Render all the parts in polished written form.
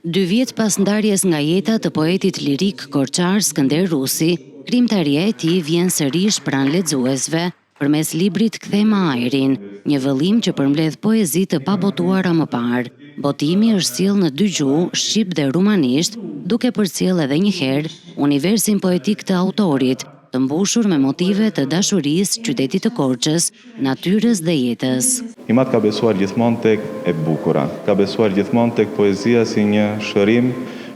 2 vjet pas ndarjes nga jeta të poetit lirik korçar Skënder Rusi, krimtaria e tij vjen sërish pranë lexuesve përmes librit Kthema ajrin, një vëllim që përmbledh poezi të pabotuara më parë. Botimi është sjellë në 2 gjuhë, shqip dhe rumanisht, duke përcjellë edhe një herë universin poetik të autorit, të mbushur me motive të dashurisë, qytetit të Korçës, natyrës dhe jetës. Imad ka besuar gjithmonë tek e bukura, ka besuar gjithmonë tek poezia si një shërim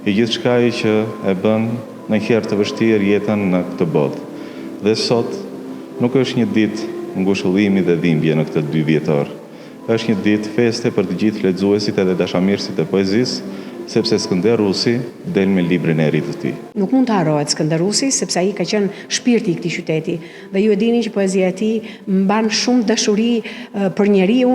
i gjithçkaj që e bën në herë të vështirë jetën në këtë botë. Dhe sot nuk është një ditë ngushëllimi dhe dhimbje në këtë 2 vjetor. Është një ditë feste për të gjithë lexuesit edhe dashamirësit e poezisë, sepse Skënder Rusi del me librin e ri të tij. Nuk mund të harrohet Skënder Rusi, sepse ai ka qenë shpirti i këtij qyteti. Dhe ju e dini që poezia e tij mban shumë dashuri për njeriu,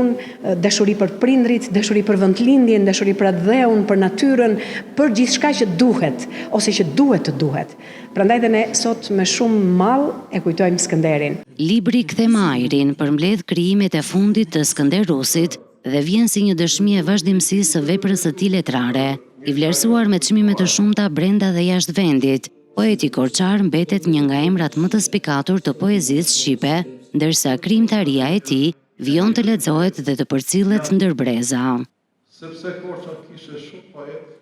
dashuri për prindrit, dashuri për vendlindjen, dashuri për atë dheun, për natyrën, për gjithçka që duhet ose që duhet të duhet. Prandaj dhe ne sot me shumë mall e kujtojmë Skënderin. Libri Kthema ajrin përmbledh krijimet e fundit të Skënder Rusit dhe vjen si një dëshmi e vazhdimësisë së veprës së tij letrare, i vlerësuar me çmime të shumta brenda dhe jashtë vendit. Poeti korçar mbetet një nga emrat më të spikatur të poezisë shqipe, ndërsa krimtaria e tij vijon të lexohet dhe të përcillet ndër breza. Sepse Korça kishte shumë poet